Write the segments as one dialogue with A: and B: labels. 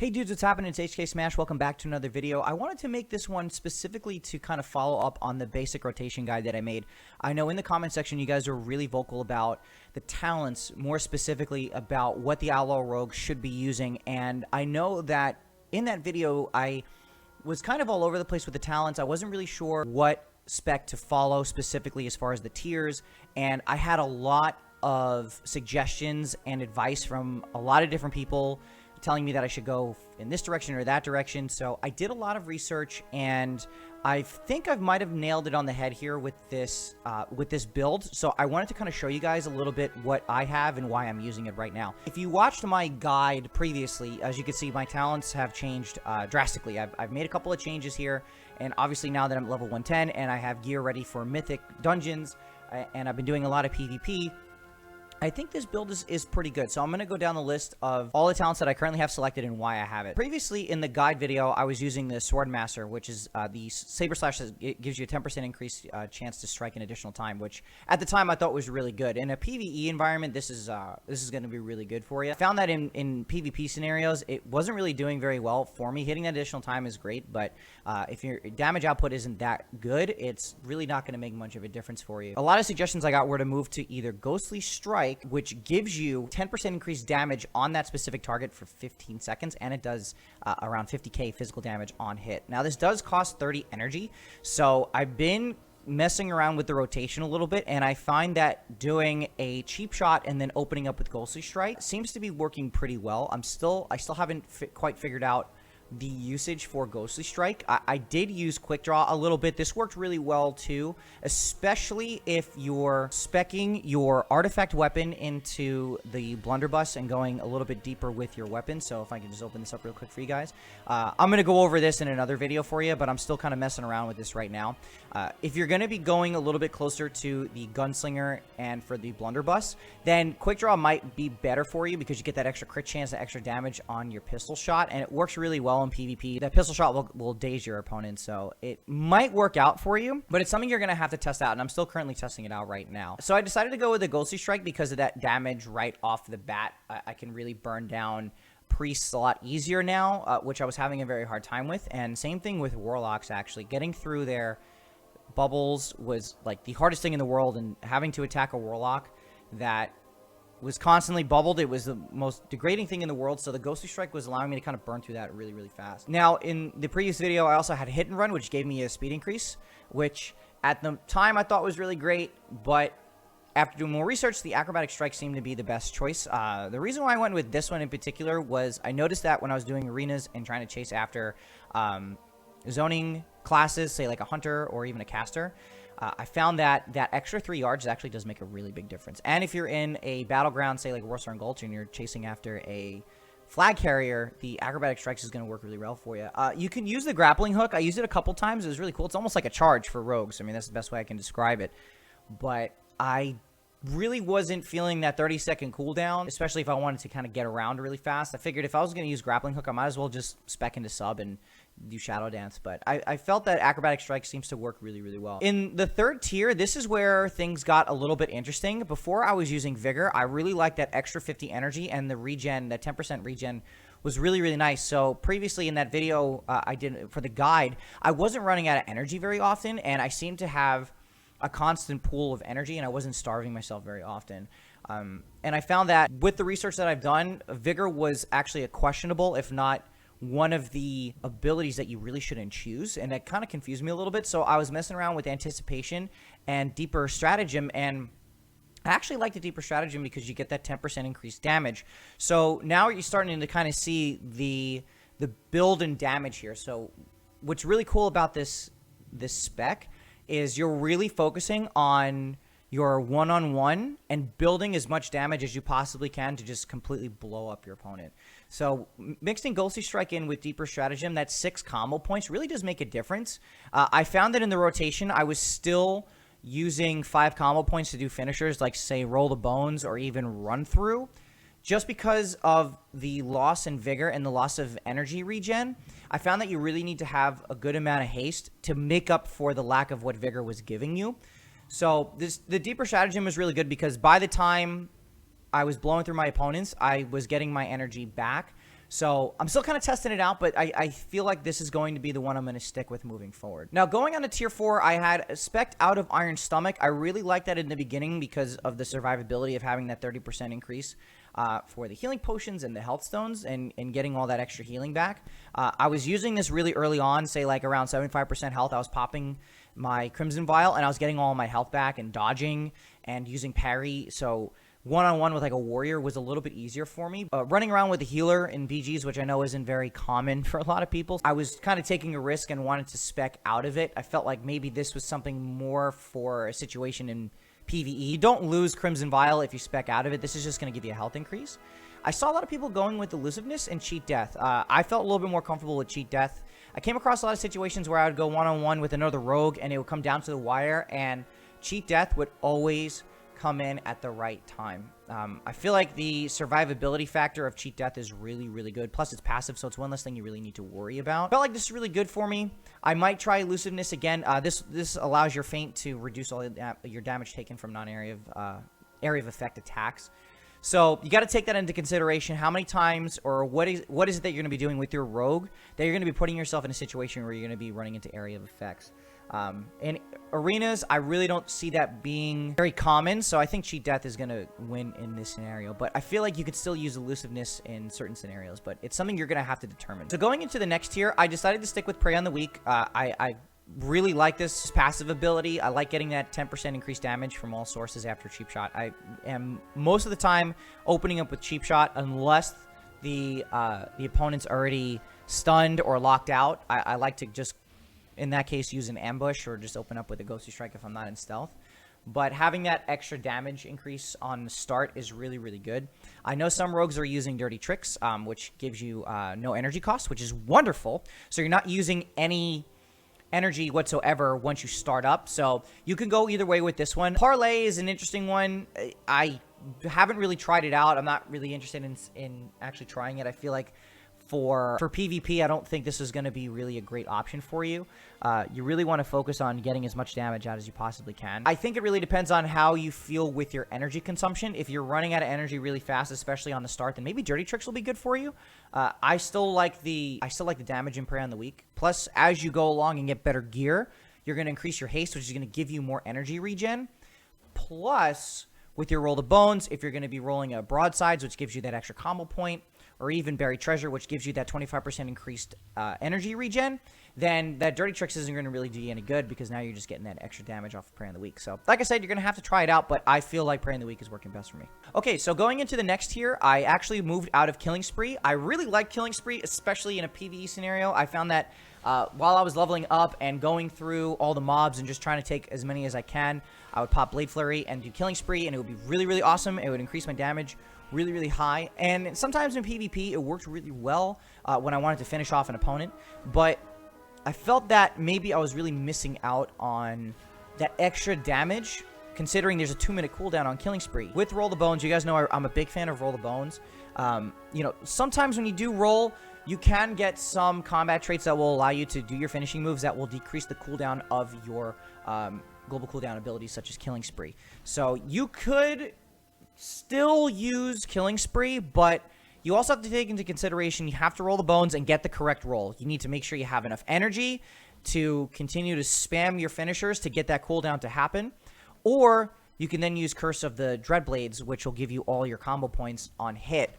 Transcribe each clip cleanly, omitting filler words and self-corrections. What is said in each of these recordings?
A: Hey dudes, what's happening? It's HKsmash. Welcome back to another video. I wanted to make this one specifically to kind of follow up on the basic rotation guide that I made. I know in the comment section you guys are really vocal about the talents, more specifically about what the Outlaw Rogue should be using, and I know that in that video I was kind of all over the place with the talents. I wasn't really sure what spec to follow specifically as far as the tiers, and I had a lot of suggestions and advice from a lot of different people telling me that I should go in this direction or that direction. So I did a lot of research, and I think I might have nailed it on the head here with this build. So I wanted to kind of show you guys a little bit what I have and why I'm using it right now. If you watched my guide previously, as you can see, my talents have changed drastically. I've made a couple of changes here, and obviously now that I'm level 110 and I have gear ready for mythic dungeons, and I've been doing a lot of PvP, I think this build is pretty good. So I'm going to go down the list of all the talents that I currently have selected and why I have it. Previously in the guide video, I was using the Sword Master, which is the Saber Slash that gives you a 10% increased chance to strike an additional time, which at the time I thought was really good. In a PvE environment, this is going to be really good for you. I found that in PvP scenarios, it wasn't really doing very well for me. Hitting that additional time is great, but if your damage output isn't that good, it's really not going to make much of a difference for you. A lot of suggestions I got were to move to either Ghostly Strike, which gives you 10% increased damage on that specific target for 15 seconds, and it does around 50k physical damage on hit. Now, this does cost 30 energy, so I've been messing around with the rotation a little bit, and I find that doing a cheap shot and then opening up with Ghostly Strike seems to be working pretty well. I still haven't quite figured out the usage for Ghostly Strike. I did use Quick Draw a little bit. This worked really well too, especially if you're speccing your artifact weapon into the blunderbuss and going a little bit deeper with your weapon. So if I can just open this up real quick for you guys. I'm going to go over this in another video for you, but I'm still kind of messing around with this right now. If you're going to be going a little bit closer to the Gunslinger and for the blunderbuss, then Quick Draw might be better for you because you get that extra crit chance, that extra damage on your pistol shot, and it works really well in PvP. That pistol shot will daze your opponent, so it might work out for you, but it's something you're going to have to test out, and I'm still currently testing it out right now. So I decided to go with the Ghostly Strike because of that damage right off the bat. I can really burn down priests a lot easier now, which I was having a very hard time with, and same thing with warlocks. Actually getting through their bubbles was like the hardest thing in the world, and having to attack a warlock that was constantly bubbled, it was the most degrading thing in the world. So the Ghostly Strike was allowing me to kind of burn through that really, really fast. Now, in the previous video, I also had Hit and Run, which gave me a speed increase, which at the time I thought was really great, but after doing more research, the Acrobatic Strike seemed to be the best choice. The reason why I went with this one in particular was I noticed that when I was doing arenas and trying to chase after zoning classes, say like a hunter or even a caster, I found that that extra 3 yards actually does make a really big difference. And if you're in a battleground, say like Warstar Gulch, and you're chasing after a flag carrier, the Acrobatic Strikes is going to work really well for you. You can use the grappling hook. I used it a couple times. It was really cool. It's almost like a charge for rogues. I mean, that's the best way I can describe it. But I really wasn't feeling that 30-second cooldown, especially if I wanted to kind of get around really fast. I figured if I was going to use grappling hook, I might as well just spec into sub and do Shadow Dance. But I felt that Acrobatic Strike seems to work really, really well. In the third tier, this is where things got a little bit interesting. Before I was using Vigor, I really liked that extra 50 energy, and the regen, that 10% regen was really, really nice. So previously in that video I did for the guide, I wasn't running out of energy very often, and I seemed to have a constant pool of energy, and I wasn't starving myself very often. And I found that with the research that I've done, Vigor was actually a questionable, if not one of the abilities that you really shouldn't choose, and that kind of confused me a little bit. So I was messing around with Anticipation and Deeper Stratagem, and I actually like the Deeper Stratagem because you get that 10% increased damage. So now you're starting to kind of see the build and damage here. So what's really cool about this spec is you're really focusing on your one-on-one and building as much damage as you possibly can to just completely blow up your opponent. So mixing Ghostly Strike in with Deeper Stratagem, that 6 combo points really does make a difference. I found that in the rotation, I was still using 5 combo points to do finishers, like say Roll the Bones or even Run Through. Just because of the loss in Vigor and the loss of energy regen, I found that you really need to have a good amount of haste to make up for the lack of what Vigor was giving you. So the Deeper Stratagem was really good because by the time I was blowing through my opponents, I was getting my energy back So I'm still kind of testing it out, but I feel like this is going to be the one I'm going to stick with moving forward. Now, going on to tier 4, I had Spec out of Iron Stomach. I really liked that in the beginning because of the survivability of having that 30% increase for the healing potions and the health stones and getting all that extra healing back. I was using this really early on, say like around 75% health. I was popping my Crimson Vial, and I was getting all my health back and dodging and using parry. So one-on-one with like a warrior was a little bit easier for me. Running around with a healer in BGs, which I know isn't very common for a lot of people, I was kind of taking a risk and wanted to spec out of it. I felt like maybe this was something more for a situation in PvE. You don't lose Crimson Vial if you spec out of it. This is just going to give you a health increase. I saw a lot of people going with Elusiveness and Cheat Death. I felt a little bit more comfortable with Cheat Death. I came across a lot of situations where I would go one-on-one with another rogue, and it would come down to the wire, and Cheat Death would always come in at the right time. I feel like the survivability factor of Cheat Death is really, really good. Plus, it's passive, so it's one less thing you really need to worry about. I felt like this is really good for me. I might try Elusiveness again. This allows your Feint to reduce all your damage taken from non-area of area of effect attacks. So you got to take that into consideration. How many times or what is it that you're going to be doing with your rogue that you're going to be putting yourself in a situation where you're going to be running into area of effects. In arenas, I really don't see that being very common, so I think Cheat Death is going to win in this scenario. But I feel like you could still use Elusiveness in certain scenarios, but it's something you're going to have to determine. So going into the next tier, I decided to stick with Prey on the Weak. I really like this passive ability. I like getting that 10% increased damage from all sources after Cheap Shot. I am most of the time opening up with Cheap Shot unless the opponent's already stunned or locked out. I like to just, in that case, use an ambush or just open up with a Ghostly Strike if I'm not in stealth. But having that extra damage increase on the start is really, really good. I know some rogues are using Dirty Tricks, which gives you no energy cost, which is wonderful. So you're not using any energy whatsoever once you start up. So you can go either way with this one. Parlay is an interesting one. I haven't really tried it out. I'm not really interested in actually trying it. I feel like for PvP, I don't think this is going to be really a great option for you. You really want to focus on getting as much damage out as you possibly can. I think it really depends on how you feel with your energy consumption. If you're running out of energy really fast, especially on the start, then maybe Dirty Tricks will be good for you. I still like the damage in Prey on the Weak. Plus, as you go along and get better gear, you're going to increase your haste, which is going to give you more energy regen. Plus, with your Roll the Bones, if you're going to be rolling a Broadsides, which gives you that extra combo point, or even Buried Treasure, which gives you that 25% increased energy regen, then that Dirty Tricks isn't going to really do you any good because now you're just getting that extra damage off of Prey on the Weak. So, like I said, you're going to have to try it out, but I feel like Prey on the Weak is working best for me. Okay, so going into the next tier, I actually moved out of Killing Spree. I really like Killing Spree, especially in a PvE scenario. I found that while I was leveling up and going through all the mobs and just trying to take as many as I can, I would pop Blade Flurry and do Killing Spree, and it would be really, really awesome. It would increase my damage really, really high. And sometimes in PvP, it worked really well when I wanted to finish off an opponent. But I felt that maybe I was really missing out on that extra damage, considering there's a 2-minute cooldown on Killing Spree. With Roll the Bones, you guys know I'm a big fan of Roll the Bones. You know, sometimes when you do roll, you can get some combat traits that will allow you to do your finishing moves that will decrease the cooldown of your global cooldown abilities, such as Killing Spree. So you could still use Killing Spree, but you also have to take into consideration you have to roll the bones and get the correct roll. You need to make sure you have enough energy to continue to spam your finishers to get that cooldown to happen, or you can then use Curse of the Dreadblades, which will give you all your combo points on hit.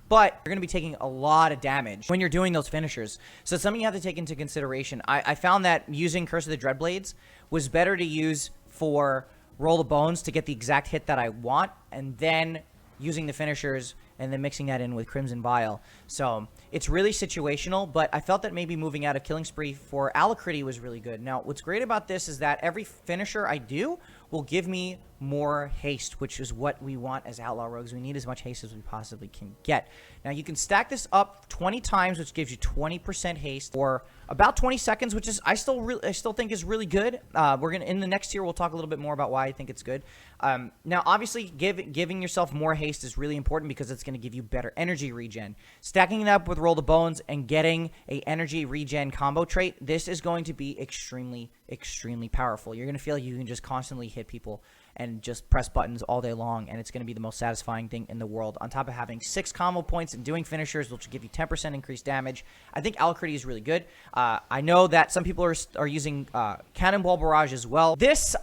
A: But you're going to be taking a lot of damage when you're doing those finishers. So it's something you have to take into consideration. I found that using Curse of the Dreadblades was better to use for Roll the Bones to get the exact hit that I want, and then using the finishers and then mixing that in with Crimson Vial. So it's really situational, but I felt that maybe moving out of Killing Spree for Alacrity was really good. Now, what's great about this is that every finisher I do will give me more haste, which is what we want as Outlaw Rogues. We need as much haste as we possibly can get. Now, you can stack this up 20 times, which gives you 20% haste for about 20 seconds, which is I still think is really good. We're gonna in the next tier we'll talk a little bit more about why I think it's good. Now, obviously, giving yourself more haste is really important because it's going to give you better energy regen. Stacking it up with Roll the Bones and getting a energy regen combo trait, this is going to be extremely, extremely powerful. You're going to feel like you can just constantly hit people and just press buttons all day long, and it's going to be the most satisfying thing in the world. On top of having 6 combo points and doing finishers, which will give you 10% increased damage, I think Alacrity is really good. I know that some people are using Cannonball Barrage as well. This,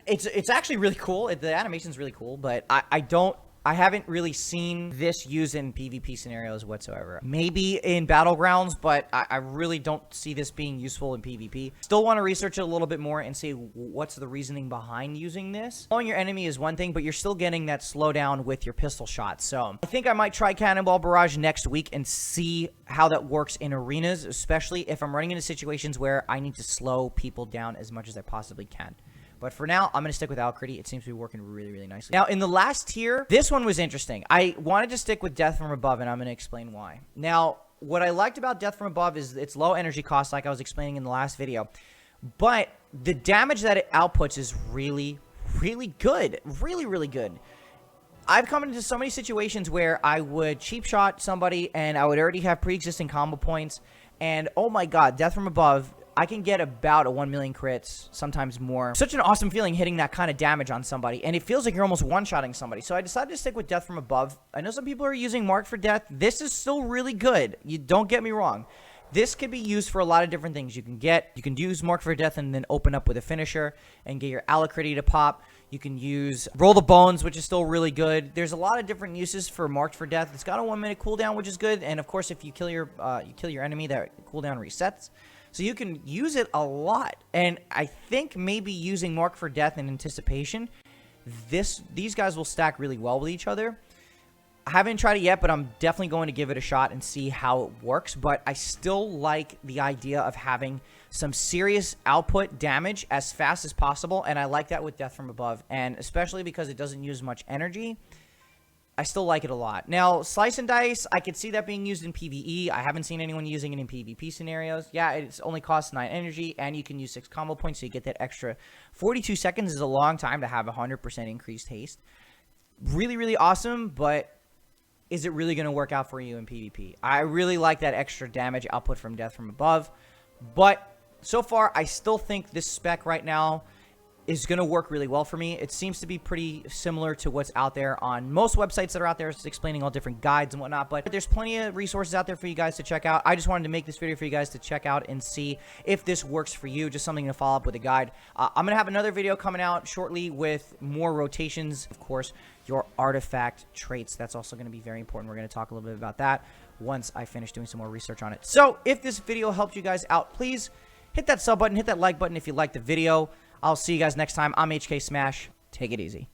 A: it's actually really cool. The animation's really cool, but I haven't really seen this used in PvP scenarios whatsoever. Maybe in Battlegrounds, but I really don't see this being useful in PvP. Still want to research it a little bit more and see what's the reasoning behind using this. Slowing your enemy is one thing, but you're still getting that slowdown with your pistol shots. So I think I might try Cannonball Barrage next week and see how that works in arenas, especially if I'm running into situations where I need to slow people down as much as I possibly can. But for now, I'm going to stick with Alacrity. It seems to be working really, really nicely. Now, in the last tier, this one was interesting. I wanted to stick with Death from Above, and I'm going to explain why. Now, what I liked about Death from Above is its low energy cost, like I was explaining in the last video. But the damage that it outputs is really, really good. Really, really good. I've come into so many situations where I would cheap shot somebody, and I would already have pre-existing combo points. And, oh my god, Death from Above, I can get about a 1 million crits, sometimes more. Such an awesome feeling hitting that kind of damage on somebody, and it feels like you're almost one-shotting somebody. So I decided to stick with Death from Above. I know some people are using Marked for Death. This is still really good. You don't get me wrong. This could be used for a lot of different things. You can use Marked for Death and then open up with a finisher and get your Alacrity to pop. You can use Roll the Bones, which is still really good. There's a lot of different uses for Marked for Death. It's got a 1-minute cooldown, which is good. And of course, if you kill your enemy, that cooldown resets. So you can use it a lot. And I think maybe using Marked for Death in anticipation, these guys will stack really well with each other. I haven't tried it yet, but I'm definitely going to give it a shot and see how it works. But I still like the idea of having some serious output damage as fast as possible. And I like that with Death from Above. And especially because it doesn't use much energy, I still like it a lot. Now, Slice and Dice, I could see that being used in PvE. I haven't seen anyone using it in PvP scenarios. Yeah, it only costs 9 energy, and you can use 6 combo points, so you get that extra. 42 seconds is a long time to have 100% increased haste. Really, really awesome, but is it really going to work out for you in PvP? I really like that extra damage output from Death from Above, but so far, I still think this spec right now is going to work really well for me. It seems to be pretty similar to what's out there on most websites that are out there explaining all different guides and whatnot, but there's plenty of resources out there for you guys to check out. I just wanted to make this video for you guys to check out and see if this works for you, just something to follow up with a guide. I'm going to have another video coming out shortly with more rotations, of course, your artifact traits. That's also going to be very important. We're going to talk a little bit about that once I finish doing some more research on it. So if this video helped you guys out, please hit that sub button, hit that like button if you liked the video. I'll see you guys next time. I'm HKsmash. Take it easy.